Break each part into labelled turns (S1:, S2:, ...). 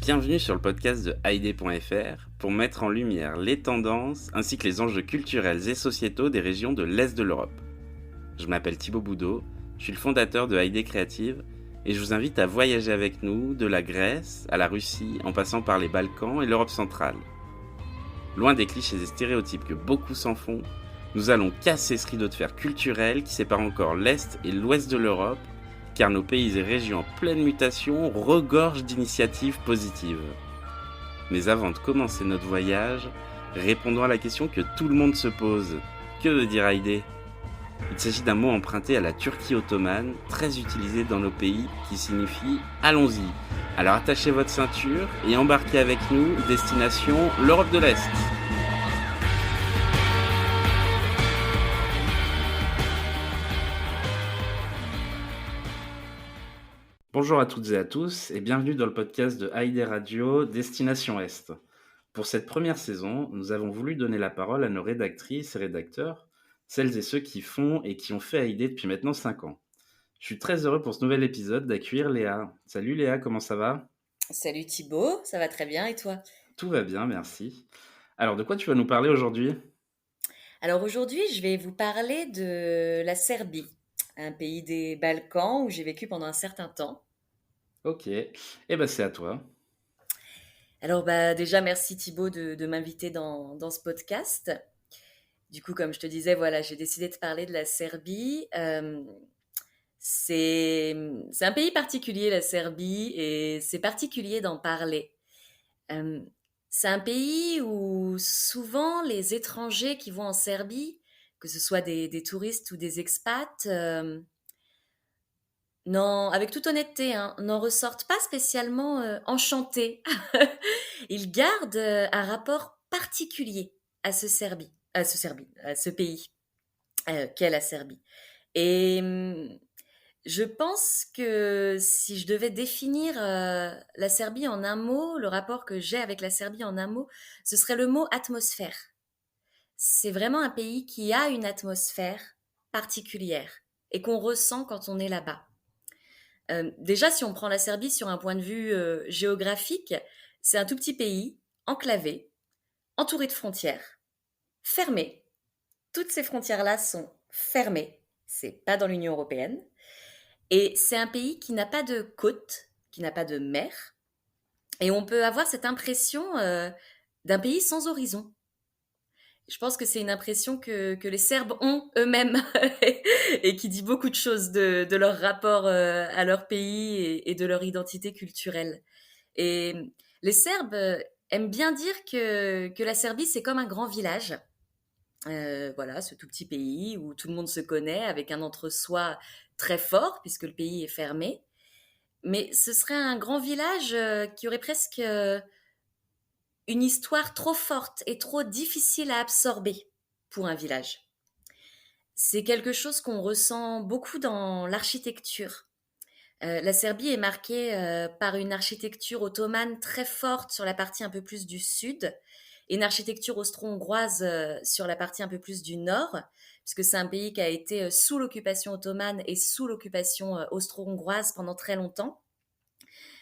S1: Bienvenue sur le podcast de Haïdé.fr pour mettre en lumière les tendances ainsi que les enjeux culturels et sociétaux des régions de l'Est de l'Europe. Je m'appelle Thibaut Boudot, je suis le fondateur de Haïdé Créative et je vous invite à voyager avec nous de la Grèce à la Russie en passant par les Balkans et l'Europe centrale. Loin des clichés et stéréotypes que beaucoup s'en font, nous allons casser ce rideau de fer culturel qui sépare encore l'Est et l'Ouest de l'Europe, car nos pays et régions en pleine mutation regorgent d'initiatives positives. Mais avant de commencer notre voyage, répondons à la question que tout le monde se pose. Que veut dire Haïdé ? Il s'agit d'un mot emprunté à la Turquie ottomane, très utilisé dans nos pays, qui signifie « allons-y ». Alors attachez votre ceinture et embarquez avec nous, destination l'Europe de l'Est. Bonjour à toutes et à tous et bienvenue dans le podcast de Haïdé Radio, Destination Est. Pour cette première saison, nous avons voulu donner la parole à nos rédactrices et rédacteurs, celles et ceux qui font et qui ont fait Haïdé depuis maintenant 5 ans. Je suis très heureux pour ce nouvel épisode d'accueillir Léa. Salut Léa, comment ça va ?
S2: Salut Thibaut, ça va très bien et toi?
S1: Tout va bien, merci. Alors, de quoi tu vas nous parler aujourd'hui ?
S2: Alors aujourd'hui, je vais vous parler de la Serbie, un pays des Balkans où j'ai vécu pendant un certain temps.
S1: Ok, c'est à toi.
S2: Alors déjà, merci Thibaut de m'inviter dans ce podcast. Du coup, comme je te disais, voilà, j'ai décidé de parler de la Serbie. C'est un pays particulier, la Serbie, et c'est particulier d'en parler. Euh, c'est un pays où souvent les étrangers qui vont en Serbie, que ce soit des touristes ou des expats, avec toute honnêteté, hein, n'en ressortent pas spécialement enchantés. Ils gardent un rapport particulier à ce pays qu'est la Serbie. Et je pense que si je devais définir la Serbie en un mot, le rapport que j'ai avec la Serbie en un mot, ce serait le mot atmosphère. C'est vraiment un pays qui a une atmosphère particulière et qu'on ressent quand on est là-bas. Déjà, si on prend la Serbie sur un point de vue géographique, c'est un tout petit pays, enclavé, entouré de frontières, fermé. Toutes ces frontières-là sont fermées. C'est pas dans l'Union européenne. Et c'est un pays qui n'a pas de côte, qui n'a pas de mer. Et on peut avoir cette impression d'un pays sans horizon. Je pense que c'est une impression que les Serbes ont eux-mêmes et qui dit beaucoup de choses de leur rapport à leur pays et de leur identité culturelle. Et les Serbes aiment bien dire que la Serbie, c'est comme un grand village. Voilà, ce tout petit pays où tout le monde se connaît avec un entre-soi très fort puisque le pays est fermé. Mais ce serait un grand village qui aurait presque une histoire trop forte et trop difficile à absorber pour un village. C'est quelque chose qu'on ressent beaucoup dans l'architecture. La Serbie est marquée par une architecture ottomane très forte sur la partie un peu plus du sud et une architecture austro-hongroise sur la partie un peu plus du nord, puisque c'est un pays qui a été sous l'occupation ottomane et sous l'occupation austro-hongroise pendant très longtemps,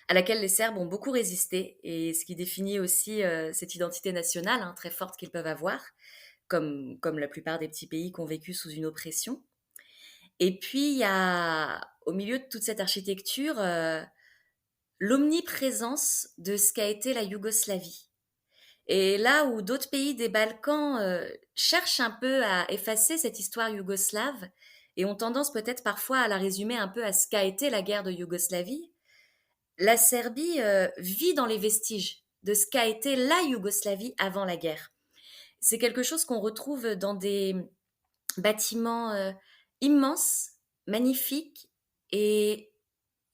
S2: à laquelle les Serbes ont beaucoup résisté, et ce qui définit aussi cette identité nationale très forte qu'ils peuvent avoir, comme la plupart des petits pays qui ont vécu sous une oppression. Et puis, il y a, au milieu de toute cette architecture, l'omniprésence de ce qu'a été la Yougoslavie. Et là où d'autres pays des Balkans cherchent un peu à effacer cette histoire yougoslave et ont tendance peut-être parfois à la résumer un peu à ce qu'a été la guerre de Yougoslavie, la Serbie vit dans les vestiges de ce qu'a été la Yougoslavie avant la guerre. C'est quelque chose qu'on retrouve dans des bâtiments immenses, magnifiques et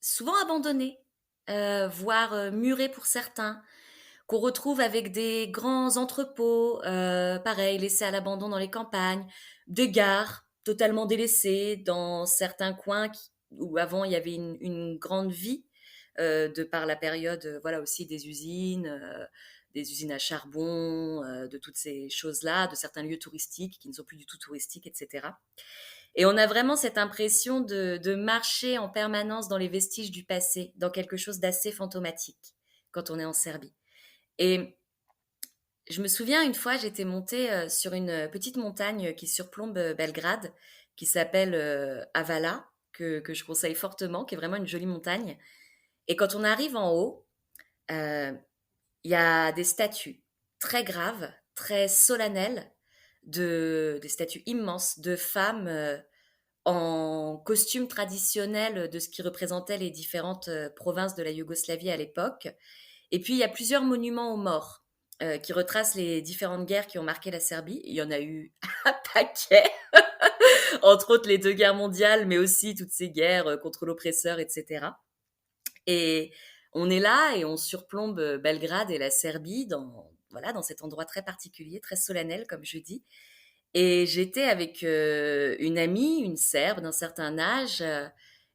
S2: souvent abandonnés, voire murés pour certains, qu'on retrouve avec des grands entrepôts, pareil, laissés à l'abandon dans les campagnes, des gares totalement délaissées dans certains coins où avant il y avait une grande vie, de par la période, voilà aussi des usines à charbon, de toutes ces choses-là, de certains lieux touristiques qui ne sont plus du tout touristiques, etc. Et on a vraiment cette impression de marcher en permanence dans les vestiges du passé, dans quelque chose d'assez fantomatique, quand on est en Serbie. Et je me souviens une fois, j'étais montée sur une petite montagne qui surplombe Belgrade, qui s'appelle Avala, que je conseille fortement, qui est vraiment une jolie montagne. Et quand on arrive en haut, euh, il y a des statues très graves, très solennelles, des statues immenses de femmes en costume traditionnel de ce qui représentait les différentes provinces de la Yougoslavie à l'époque. Et puis, il y a plusieurs monuments aux morts qui retracent les différentes guerres qui ont marqué la Serbie. Il y en a eu un paquet, entre autres les deux guerres mondiales, mais aussi toutes ces guerres contre l'oppresseur, etc. Et on est là et on surplombe Belgrade et la Serbie voilà, dans cet endroit très particulier, très solennel, comme je dis. Et j'étais avec une amie, une Serbe d'un certain âge,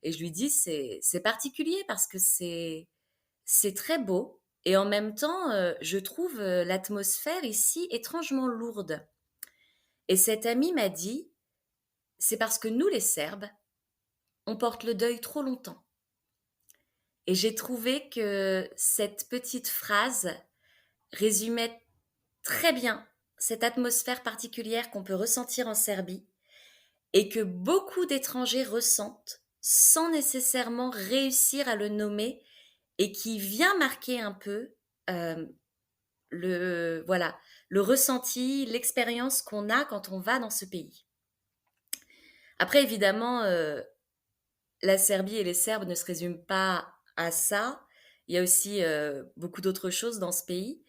S2: et je lui dis c'est particulier parce que c'est très beau et en même temps je trouve l'atmosphère ici étrangement lourde. Et cette amie m'a dit c'est parce que nous les Serbes on porte le deuil trop longtemps. Et j'ai trouvé que cette petite phrase résumait très bien cette atmosphère particulière qu'on peut ressentir en Serbie et que beaucoup d'étrangers ressentent sans nécessairement réussir à le nommer et qui vient marquer un peu euh, voilà, le ressenti, l'expérience qu'on a quand on va dans ce pays. Après, évidemment, la Serbie et les Serbes ne se résument pas à ça. Il y a aussi beaucoup d'autres choses dans ce pays.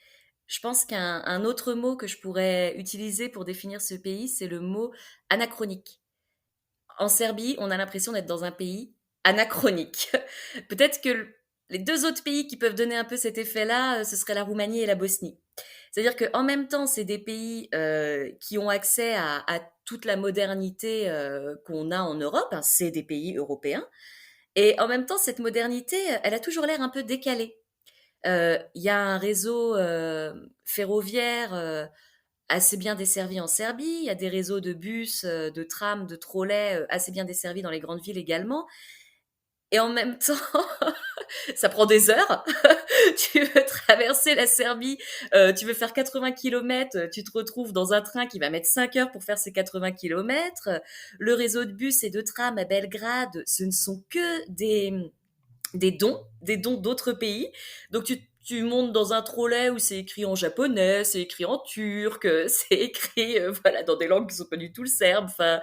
S2: Je pense qu'un autre mot que je pourrais utiliser pour définir ce pays, c'est le mot anachronique. En Serbie, on a l'impression d'être dans un pays anachronique. Peut-être que les deux autres pays qui peuvent donner un peu cet effet-là, ce serait la Roumanie et la Bosnie. C'est-à-dire qu'en même temps, c'est des pays qui ont accès à toute la modernité qu'on a en Europe. Hein, c'est des pays européens. Et en même temps, cette modernité, elle a toujours l'air un peu décalée. Il y a un réseau ferroviaire assez bien desservi en Serbie. Il y a des réseaux de bus, de trams, de trolleys assez bien desservis dans les grandes villes également. Et en même temps, ça prend des heures. Tu veux traverser la Serbie, tu veux faire 80 kilomètres, tu te retrouves dans un train qui va mettre 5 heures pour faire ces 80 kilomètres. Le réseau de bus et de trams à Belgrade, ce ne sont que des dons d'autres pays. Donc tu montes dans un trolley où c'est écrit en japonais, c'est écrit en turc, c'est écrit voilà dans des langues qui sont pas du tout le serbe. Enfin,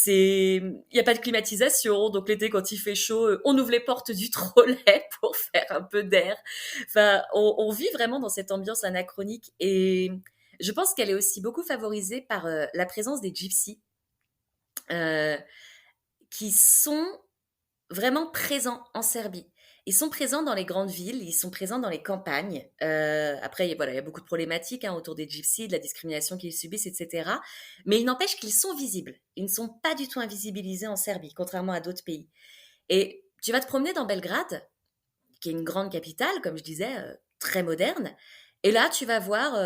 S2: il y a pas de climatisation, donc l'été quand il fait chaud, on ouvre les portes du trolley pour faire un peu d'air. Enfin, on vit vraiment dans cette ambiance anachronique et je pense qu'elle est aussi beaucoup favorisée par la présence des gypsies euh, qui sont vraiment présents en Serbie. Ils sont présents dans les grandes villes, ils sont présents dans les campagnes. Après, voilà, il y a beaucoup de problématiques hein, autour des gypsies, de la discrimination qu'ils subissent, etc. Mais il n'empêche qu'ils sont visibles. Ils ne sont pas du tout invisibilisés en Serbie, contrairement à d'autres pays. Et tu vas te promener dans Belgrade, qui est une grande capitale, comme je disais, très moderne. Et là, tu vas voir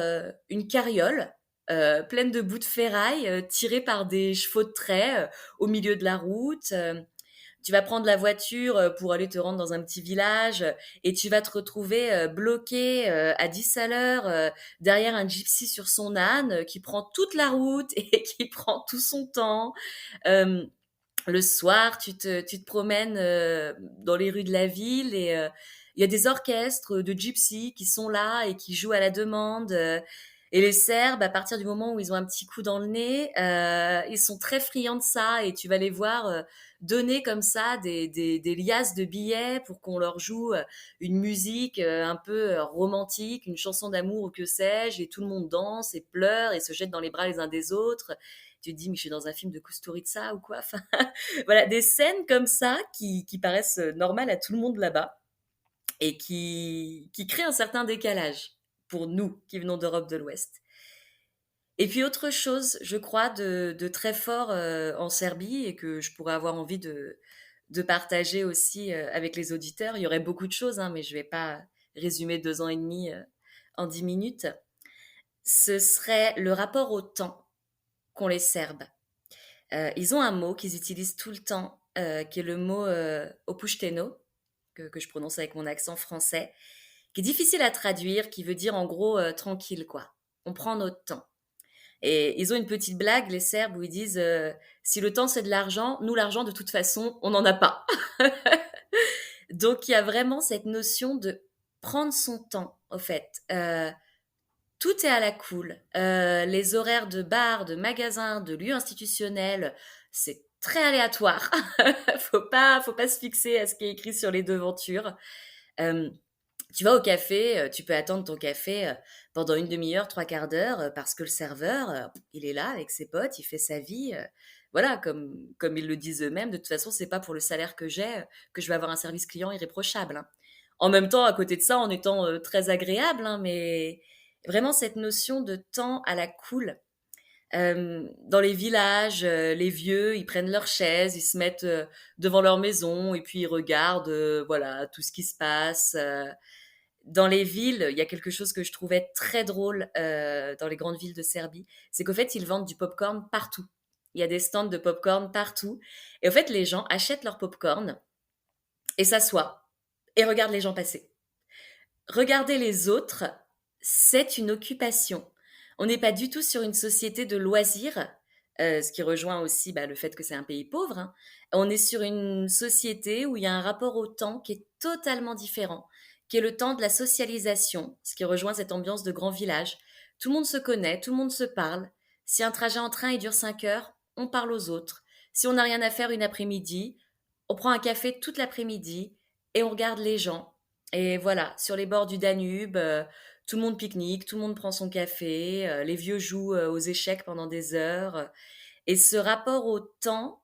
S2: une carriole pleine de bouts de ferraille tirés par des chevaux de trait au milieu de la route. Tu vas prendre la voiture pour aller te rendre dans un petit village et tu vas te retrouver bloqué à 10 à l'heure derrière un gypsy sur son âne qui prend toute la route et qui prend tout son temps. Euh, le soir, tu te promènes dans les rues de la ville et il y a des orchestres de gypsy qui sont là et qui jouent à la demande. Et les Serbes, à partir du moment où ils ont un petit coup dans le nez, ils sont très friands de ça et tu vas les voir donner comme ça des liasses de billets pour qu'on leur joue une musique un peu romantique, une chanson d'amour ou que sais-je, et tout le monde danse et pleure et se jette dans les bras les uns des autres. Tu te dis, mais je suis dans un film de Kusturica ou quoi. Enfin, voilà, des scènes comme ça qui paraissent normales à tout le monde là-bas et qui créent un certain décalage pour nous qui venons d'Europe de l'Ouest. Et puis autre chose, je crois, de très fort en Serbie et que je pourrais avoir envie de partager aussi avec les auditeurs. Il y aurait beaucoup de choses, hein, mais je ne vais pas résumer 2 ans et demi en 10 minutes. Ce serait le rapport au temps qu'ont les Serbes. Ils ont un mot qu'ils utilisent tout le temps, qui est le mot opušteno, que je prononce avec mon accent français, qui est difficile à traduire, qui veut dire en gros tranquille, quoi. On prend notre temps. Et ils ont une petite blague, les Serbes, où ils disent si le temps c'est de l'argent, nous l'argent de toute façon, on n'en a pas. Donc il y a vraiment cette notion de prendre son temps, au fait. Tout est à la cool. Les horaires de bars, de magasins, de lieux institutionnels, c'est très aléatoire. Faut pas se fixer à ce qui est écrit sur les devantures. Euh, Tu vas au café, tu peux attendre ton café pendant une demi-heure, trois quarts d'heure, parce que le serveur, il est là avec ses potes, il fait sa vie. Voilà, comme ils le disent eux-mêmes, de toute façon, c'est pas pour le salaire que j'ai que je vais avoir un service client irréprochable, hein. En même temps, à côté de ça, en étant très agréable, hein, mais vraiment cette notion de temps à la cool. Dans les villages, les vieux, ils prennent leurs chaises, ils se mettent devant leur maison et puis ils regardent, voilà, tout ce qui se passe. Dans les villes, il y a quelque chose que je trouvais très drôle dans les grandes villes de Serbie, c'est qu'au fait, ils vendent du popcorn partout. Il y a des stands de popcorn partout. Et au fait, les gens achètent leur popcorn et s'assoient et regardent les gens passer. Regarder les autres, c'est une occupation. On n'est pas du tout sur une société de loisirs, ce qui rejoint aussi le fait que c'est un pays pauvre, hein. On est sur une société où il y a un rapport au temps qui est totalement différent, qui est le temps de la socialisation, ce qui rejoint cette ambiance de grand village. Tout le monde se connaît, tout le monde se parle. Si un trajet en train il dure 5 heures, on parle aux autres. Si on n'a rien à faire une après-midi, on prend un café toute l'après-midi et on regarde les gens. Et voilà, sur les bords du Danube, tout le monde pique-nique, tout le monde prend son café, les vieux jouent aux échecs pendant des heures. Et ce rapport au temps,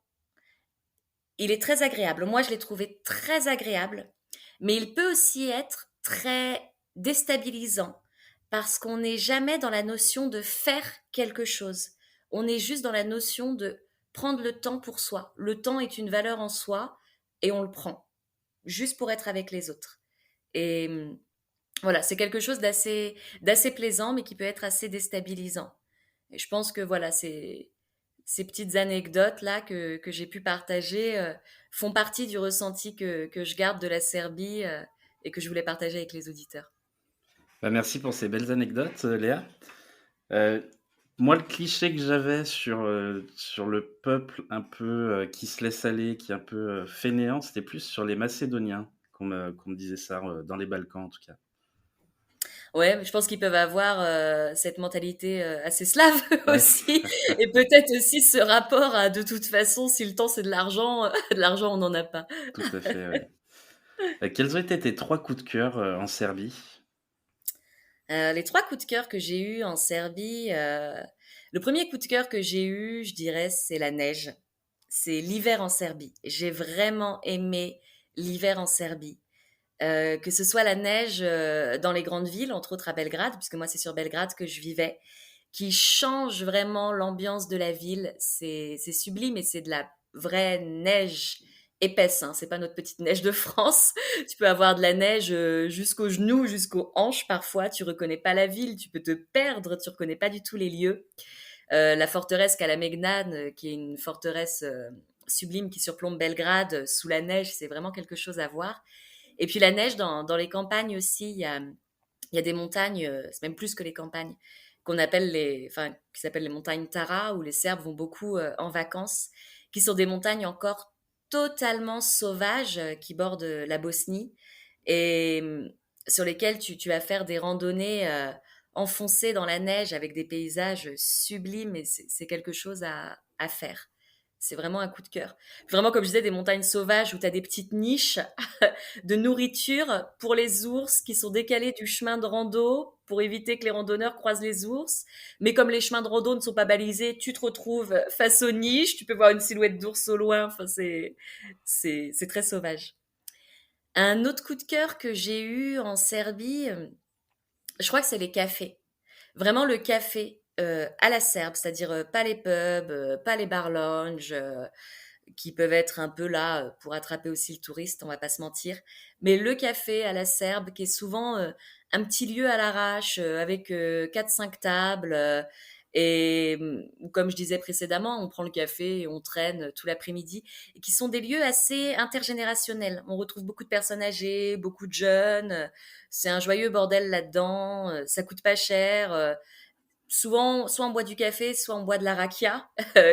S2: il est très agréable. Moi, je l'ai trouvé très agréable, mais il peut aussi être très déstabilisant parce qu'on n'est jamais dans la notion de faire quelque chose. On est juste dans la notion de prendre le temps pour soi. Le temps est une valeur en soi et on le prend juste pour être avec les autres. Et voilà, c'est quelque chose d'assez plaisant, mais qui peut être assez déstabilisant. Et je pense que voilà, ces petites anecdotes là que j'ai pu partager font partie du ressenti que je garde de la Serbie et que je voulais partager avec les auditeurs.
S1: Bah, merci pour ces belles anecdotes, Léa. Euh, Moi, le cliché que j'avais sur le peuple un peu qui se laisse aller, qui est un peu fainéant, c'était plus sur les Macédoniens qu'on me disait ça, dans les Balkans en tout cas.
S2: Ouais, je pense qu'ils peuvent avoir cette mentalité assez slave
S1: Ouais,
S2: aussi, et peut-être aussi ce rapport à de toute façon, si le temps c'est de l'argent, de l'argent on n'en a pas.
S1: tout à fait, ouais. Quels ont été tes trois coups de cœur en Serbie?
S2: Les trois coups de cœur que j'ai eus en Serbie, le premier coup de cœur que j'ai eu, je dirais, c'est la neige. C'est l'hiver en Serbie. J'ai vraiment aimé l'hiver en Serbie. Que ce soit la neige dans les grandes villes, entre autres à Belgrade, puisque moi c'est sur Belgrade que je vivais, qui change vraiment l'ambiance de la ville. C'est sublime et c'est de la vraie neige épaisse, hein. C'est pas notre petite neige de France. Tu peux avoir de la neige jusqu'aux genoux, jusqu'aux hanches parfois. Tu reconnais pas la ville, tu peux te perdre, tu reconnais pas du tout les lieux. La forteresse Kalamegnan, qui est une forteresse sublime qui surplombe Belgrade, sous la neige, c'est vraiment quelque chose à voir. Et puis la neige dans les campagnes aussi, il y a des montagnes, c'est même plus que les campagnes, qui s'appellent les montagnes Tara, où les Serbes vont beaucoup en vacances, qui sont des montagnes encore totalement sauvages, qui bordent la Bosnie, et sur lesquelles tu vas faire des randonnées enfoncées dans la neige avec des paysages sublimes, et c'est quelque chose à faire. C'est vraiment un coup de cœur. Vraiment, comme je disais, des montagnes sauvages où tu as des petites niches de nourriture pour les ours qui sont décalés du chemin de rando pour éviter que les randonneurs croisent les ours. Mais comme les chemins de rando ne sont pas balisés, tu te retrouves face aux niches, tu peux voir une silhouette d'ours au loin, enfin c'est très sauvage. Un autre coup de cœur que j'ai eu en Serbie, je crois que c'est les cafés. Vraiment le café à la serbe, c'est-à-dire pas les pubs, pas les bar lounge, qui peuvent être un peu là pour attraper aussi le touriste, on va pas se mentir. Mais le café à la serbe, qui est souvent un petit lieu à l'arrache, avec 4-5 tables, et comme je disais précédemment, on prend le café et on traîne tout l'après-midi, et qui sont des lieux assez intergénérationnels. On retrouve beaucoup de personnes âgées, beaucoup de jeunes. C'est un joyeux bordel là-dedans. Ça coûte pas cher. Souvent, soit on boit du café, soit on boit de la rakia,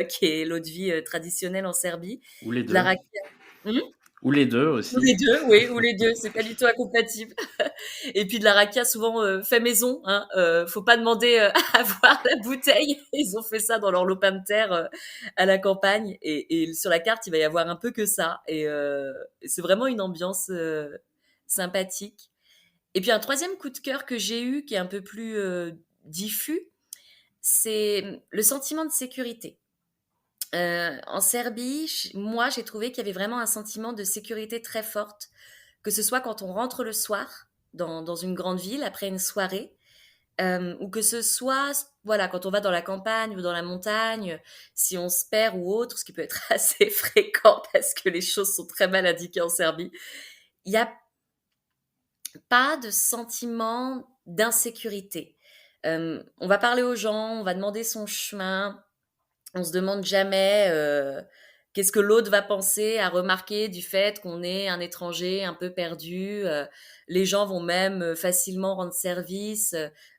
S2: qui est l'eau de vie traditionnelle en Serbie.
S1: Ou les
S2: De la
S1: deux.
S2: rakia. Hmm.
S1: Ou les deux
S2: Ou
S1: aussi.
S2: les deux, oui, ou les deux, c'est pas du tout incompatible. Et puis de la rakia, souvent fait maison, hein. Faut pas demander à voir la bouteille. Ils ont fait ça dans leur lopin de terre à la campagne. Et sur la carte, il va y avoir un peu que ça. Et c'est vraiment une ambiance sympathique. Et puis un troisième coup de cœur que j'ai eu, qui est un peu plus diffus, c'est le sentiment de sécurité. En Serbie, moi, j'ai trouvé qu'il y avait vraiment un sentiment de sécurité très forte, que ce soit quand on rentre le soir dans une grande ville après une soirée, ou que ce soit voilà, quand on va dans la campagne ou dans la montagne, si on se perd ou autre, ce qui peut être assez fréquent parce que les choses sont très mal indiquées en Serbie. Il n'y a pas de sentiment d'insécurité. On va parler aux gens, on va demander son chemin, on se demande jamais qu'est-ce que l'autre va penser, à remarquer du fait qu'on est un étranger un peu perdu. Les gens vont même facilement rendre service.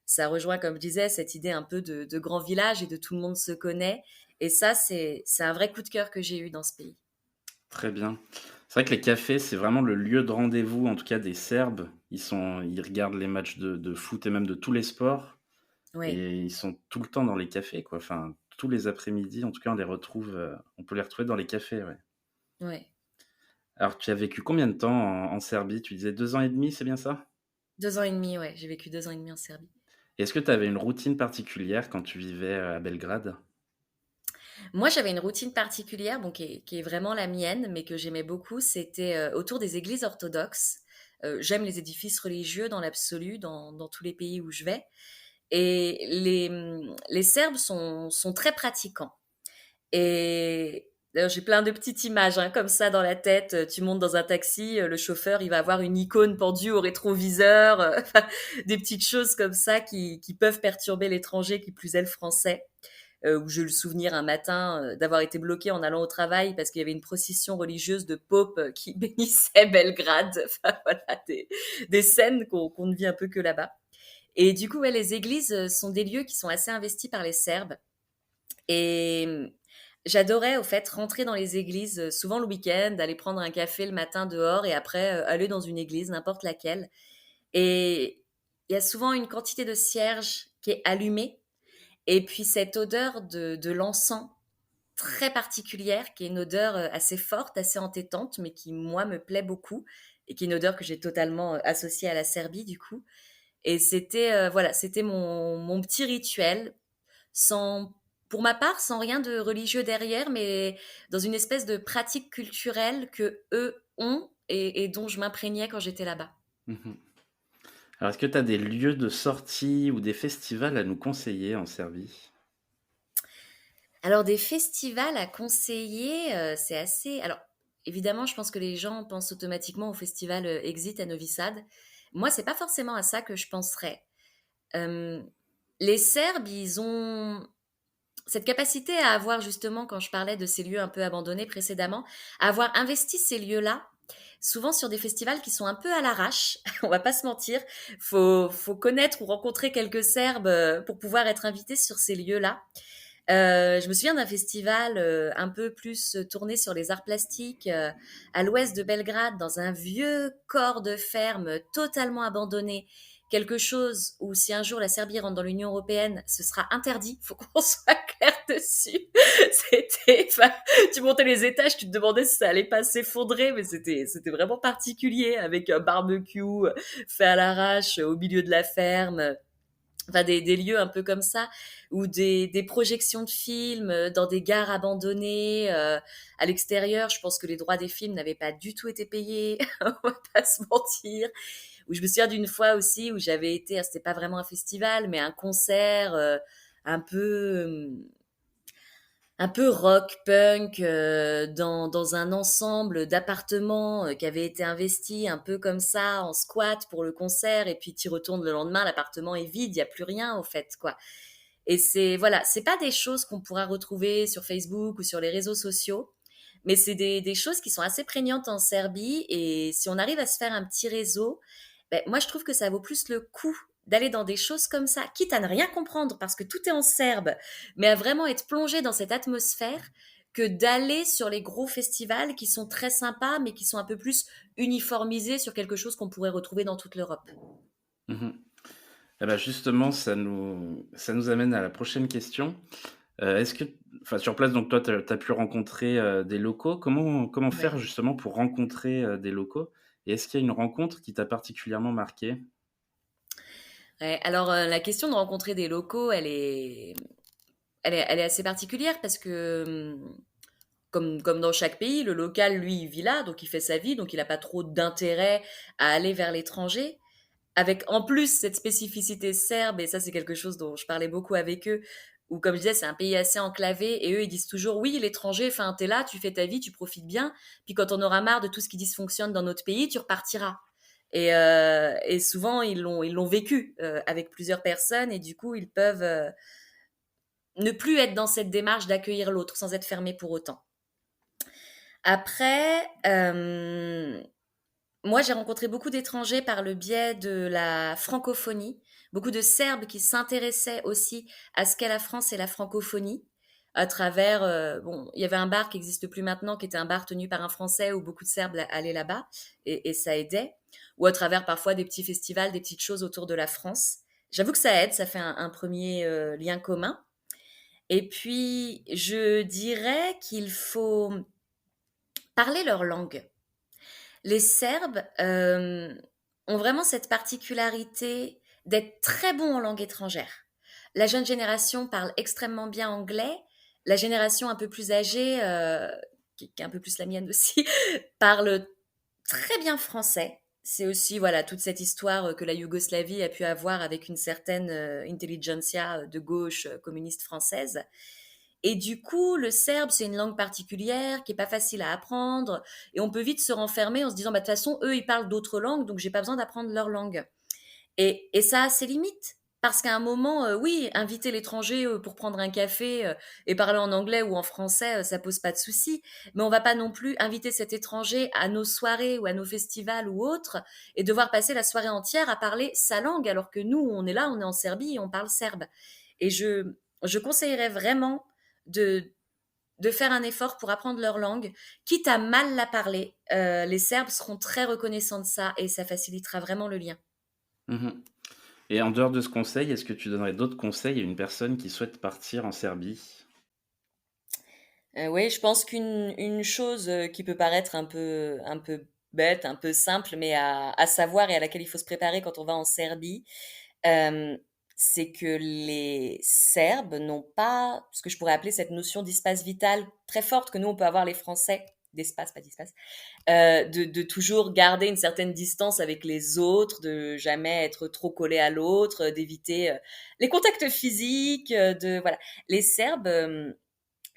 S2: Ça rejoint, comme je disais, cette idée un peu de grand village et de tout le monde se connaît. Et ça, c'est un vrai coup de cœur que j'ai eu dans ce pays.
S1: Très bien. C'est vrai que les cafés, c'est vraiment le lieu de rendez-vous, en tout cas des Serbes. Ils regardent les matchs de foot et même de tous les sports.
S2: Oui,
S1: Et ils sont tout le temps dans les cafés, quoi. Enfin, tous les après-midi, en tout cas, on peut les retrouver dans les cafés, ouais.
S2: oui.
S1: Alors, tu as vécu combien de temps en Serbie? Tu disais 2 ans et demi, c'est bien ça?
S2: 2 ans et demi, ouais. J'ai vécu 2 ans et demi en Serbie.
S1: Et est-ce que tu avais une routine particulière quand tu vivais à Belgrade?
S2: Moi, j'avais une routine particulière, bon, qui est vraiment la mienne, mais que j'aimais beaucoup. C'était autour des églises orthodoxes. J'aime les édifices religieux dans l'absolu, dans tous les pays où je vais. Et les Serbes sont très pratiquants. Et d'ailleurs, j'ai plein de petites images hein, comme ça dans la tête. Tu montes dans un taxi, le chauffeur, il va avoir une icône pendue au rétroviseur, enfin, des petites choses comme ça qui peuvent perturber l'étranger, qui plus est le français. Où j'ai eu le souvenir un matin d'avoir été bloquée en allant au travail parce qu'il y avait une procession religieuse de Pope qui bénissait Belgrade. Enfin, voilà, des scènes qu'on ne vit un peu que là-bas. Et du coup, ouais, les églises sont des lieux qui sont assez investis par les Serbes. Et j'adorais, au fait, rentrer dans les églises, souvent le week-end, aller prendre un café le matin dehors et après aller dans une église, n'importe laquelle. Et il y a souvent une quantité de cierges qui est allumée. Et puis cette odeur de l'encens très particulière, qui est une odeur assez forte, assez entêtante, mais qui, moi, me plaît beaucoup. Et qui est une odeur que j'ai totalement associée à la Serbie, du coup. Et c'était voilà, c'était mon petit rituel, sans, pour ma part, sans rien de religieux derrière, mais dans une espèce de pratique culturelle que eux ont et dont je m'imprégnais quand j'étais là-bas.
S1: Mmh. Alors, est-ce que tu as des lieux de sortie ou des festivals à nous conseiller en Serbie?
S2: Alors des festivals à conseiller, c'est assez. Alors évidemment, je pense que les gens pensent automatiquement au festival Exit à Novi Sad. Moi, c'est pas forcément à ça que je penserais. Euh, les Serbes, ils ont cette capacité à avoir justement, quand je parlais de ces lieux un peu abandonnés précédemment, à avoir investi ces lieux-là, souvent sur des festivals qui sont un peu à l'arrache, on va pas se mentir. Faut connaître ou rencontrer quelques Serbes pour pouvoir être invité sur ces lieux-là. Je me souviens d'un festival un peu plus tourné sur les arts plastiques à l'ouest de Belgrade, dans un vieux corps de ferme totalement abandonné. Quelque chose où si un jour la Serbie rentre dans l'Union européenne, ce sera interdit. Faut qu'on soit clair dessus. Enfin, tu montais les étages, tu te demandais si ça allait pas s'effondrer, mais c'était vraiment particulier avec un barbecue fait à l'arrache au milieu de la ferme. Enfin, des lieux un peu comme ça, ou des projections de films dans des gares abandonnées à l'extérieur. Je pense que les droits des films n'avaient pas du tout été payés, on va pas se mentir. Où je me souviens d'une fois aussi où j'avais été, c'était pas vraiment un festival, mais un concert un peu un peu rock, punk, dans un ensemble d'appartements qui avait été investi un peu comme ça, en squat pour le concert, et puis tu y retournes le lendemain, l'appartement est vide, il n'y a plus rien au fait, quoi. Et c'est pas des choses qu'on pourra retrouver sur Facebook ou sur les réseaux sociaux, mais c'est des choses qui sont assez prégnantes en Serbie. Et si on arrive à se faire un petit réseau, ben, moi je trouve que ça vaut plus le coup d'aller dans des choses comme ça, quitte à ne rien comprendre parce que tout est en serbe, mais à vraiment être plongé dans cette atmosphère, que d'aller sur les gros festivals qui sont très sympas, mais qui sont un peu plus uniformisés sur quelque chose qu'on pourrait retrouver dans toute l'Europe.
S1: Mmh. Et bah, justement, ça nous amène à la prochaine question. Est-ce que enfin, sur place, donc toi, tu as pu rencontrer, des locaux. Comment faire
S2: Ouais.
S1: justement pour rencontrer, des locaux? Et est-ce qu'il y a une rencontre qui t'a particulièrement marqué?
S2: Ouais, alors la question de rencontrer des locaux, elle est assez particulière parce que comme dans chaque pays, le local, lui, il vit là, donc il fait sa vie, donc il n'a pas trop d'intérêt à aller vers l'étranger. Avec en plus cette spécificité serbe, et ça c'est quelque chose dont je parlais beaucoup avec eux, où comme je disais, c'est un pays assez enclavé, et eux ils disent toujours, oui, l'étranger, enfin, t'es là, tu fais ta vie, tu profites bien, puis quand on aura marre de tout ce qui dysfonctionne dans notre pays, tu repartiras. Et souvent ils l'ont vécu avec plusieurs personnes, et du coup ils peuvent ne plus être dans cette démarche d'accueillir l'autre sans être fermés pour autant. Après, moi, j'ai rencontré beaucoup d'étrangers par le biais de la francophonie, beaucoup de Serbes qui s'intéressaient aussi à ce qu'est la France et la francophonie, à travers, bon, il y avait un bar qui n'existe plus maintenant, qui était un bar tenu par un Français où beaucoup de Serbes allaient là-bas, et ça aidait, ou à travers parfois des petits festivals, des petites choses autour de la France. J'avoue que ça aide, ça fait un premier lien commun. Et puis, je dirais qu'il faut parler leur langue. Les Serbes ont vraiment cette particularité d'être très bons en langue étrangère. La jeune génération parle extrêmement bien anglais. La génération un peu plus âgée, qui est un peu plus la mienne aussi, parle très bien français. C'est aussi voilà toute cette histoire que la Yougoslavie a pu avoir avec une certaine intelligentsia de gauche communiste française. Et du coup, le serbe, c'est une langue particulière qui est pas facile à apprendre, et on peut vite se renfermer en se disant, bah, de toute façon, eux, ils parlent d'autres langues, donc j'ai pas besoin d'apprendre leur langue. Et ça a ses limites. Parce qu'à un moment, oui, inviter l'étranger pour prendre un café et parler en anglais ou en français, ça pose pas de souci. Mais on va pas non plus inviter cet étranger à nos soirées ou à nos festivals ou autres et devoir passer la soirée entière à parler sa langue, alors que nous, on est là, on est en Serbie et on parle serbe. Et je conseillerais vraiment de, de faire un effort pour apprendre leur langue, quitte à mal la parler. Les Serbes seront très reconnaissants de ça et ça facilitera vraiment le lien.
S1: Mmh. Et en dehors de ce conseil, est-ce que tu donnerais d'autres conseils à une personne qui souhaite partir en Serbie?
S2: Oui, je pense qu'une chose qui peut paraître un peu bête, un peu simple, mais à savoir et à laquelle il faut se préparer quand on va en Serbie, euh, c'est que les Serbes n'ont pas ce que je pourrais appeler cette notion d'espace vital très forte que nous, on peut avoir les Français, d'espace, pas d'espace, de toujours garder une certaine distance avec les autres, de jamais être trop collé à l'autre, d'éviter les contacts physiques, voilà. Les Serbes,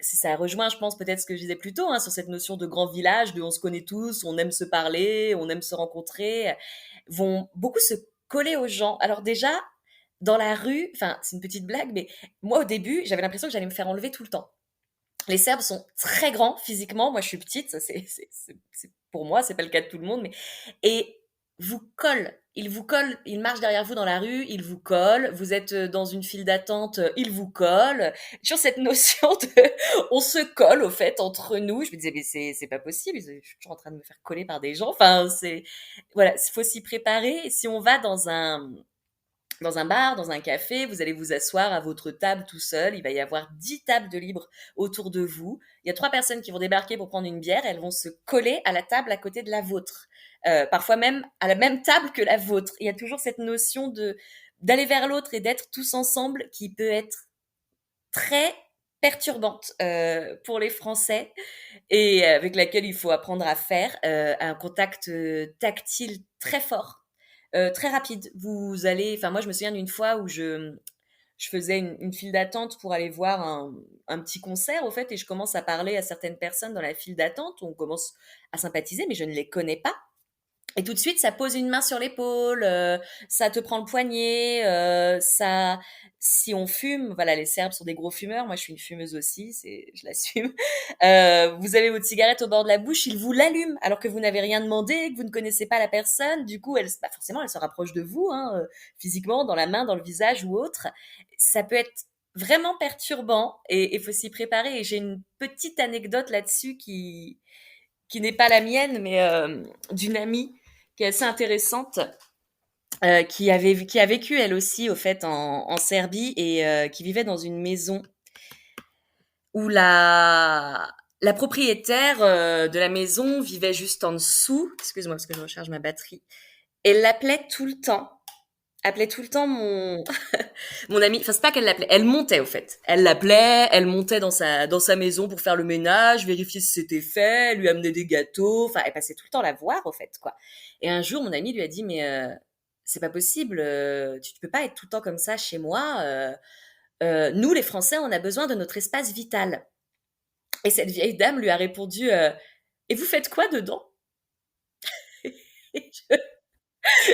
S2: ça rejoint, je pense, peut-être ce que je disais plus tôt, hein, sur cette notion de grand village, de on se connaît tous, on aime se parler, on aime se rencontrer, vont beaucoup se coller aux gens. Alors déjà, dans la rue, enfin, c'est une petite blague, mais moi au début, j'avais l'impression que j'allais me faire enlever tout le temps. Les Serbes sont très grands physiquement. Moi, je suis petite, ça pour moi, c'est pas le cas de tout le monde, mais et vous collent. Ils vous collent, ils marchent derrière vous dans la rue, ils vous collent. Vous êtes dans une file d'attente, ils vous collent. Toujours cette notion de, on se colle au fait entre nous. Je me disais, mais c'est pas possible. Je suis toujours en train de me faire coller par des gens. Enfin, voilà, il faut s'y préparer. Si on va dans un bar, dans un café, vous allez vous asseoir à votre table tout seul. Il va y avoir 10 tables de libre autour de vous. Il y a 3 personnes qui vont débarquer pour prendre une bière. Elles vont se coller à la table à côté de la vôtre. Parfois même à la même table que la vôtre. Il y a toujours cette notion d'aller vers l'autre et d'être tous ensemble qui peut être très perturbante pour les Français et avec laquelle il faut apprendre à faire un contact tactile très fort, très rapide. Vous allez, enfin moi je me souviens d'une fois où je faisais une file d'attente pour aller voir un petit concert au fait et je commence à parler à certaines personnes dans la file d'attente. On commence à sympathiser, mais je ne les connais pas. Et tout de suite, ça pose une main sur l'épaule, ça te prend le poignet, ça si on fume, voilà, les Serbes sont des gros fumeurs, moi je suis une fumeuse aussi, je l'assume. Vous avez votre cigarette au bord de la bouche, ils vous l'allument alors que vous n'avez rien demandé, que vous ne connaissez pas la personne. Du coup, bah, forcément, elle se rapproche de vous, hein, physiquement, dans la main, dans le visage ou autre. Ça peut être vraiment perturbant et il faut s'y préparer. Et j'ai une petite anecdote là-dessus qui n'est pas la mienne, mais d'une amie qui est assez intéressante, qui a vécu elle aussi au fait en Serbie et qui vivait dans une maison où la propriétaire de la maison vivait juste en dessous. Excuse-moi parce que je recharge ma batterie. Elle l'appelait tout le temps. Appelait tout le temps mon amie. Enfin, c'est pas qu'elle l'appelait. Elle montait au fait. Elle l'appelait. Elle montait dans sa maison pour faire le ménage, vérifier si c'était fait, lui amener des gâteaux. Enfin, elle passait tout le temps la voir au fait quoi. Et un jour, mon amie lui a dit mais c'est pas possible. Tu peux pas être tout le temps comme ça chez moi. Nous, les Français, on a besoin de notre espace vital. Et cette vieille dame lui a répondu et vous faites quoi dedans?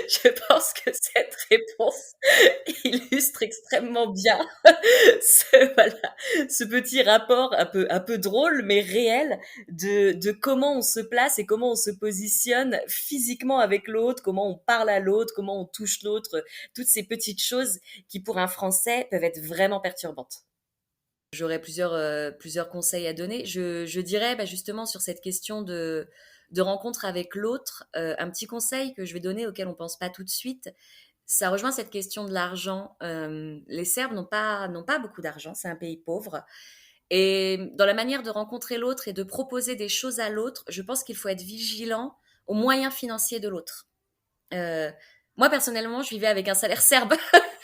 S2: Je pense que cette réponse illustre extrêmement bien voilà, ce petit rapport un peu drôle mais réel de comment on se place et comment on se positionne physiquement avec l'autre, comment on parle à l'autre, comment on touche l'autre, toutes ces petites choses qui pour un Français peuvent être vraiment perturbantes. J'aurais plusieurs conseils à donner. Je dirais bah, justement sur cette question de rencontre avec l'autre, un petit conseil que je vais donner auquel on pense pas tout de suite, ça rejoint cette question de l'argent. Les Serbes n'ont pas beaucoup d'argent, c'est un pays pauvre. Et dans la manière de rencontrer l'autre et de proposer des choses à l'autre, je pense qu'il faut être vigilant aux moyens financiers de l'autre. Euh, Moi, personnellement, je vivais avec un salaire serbe.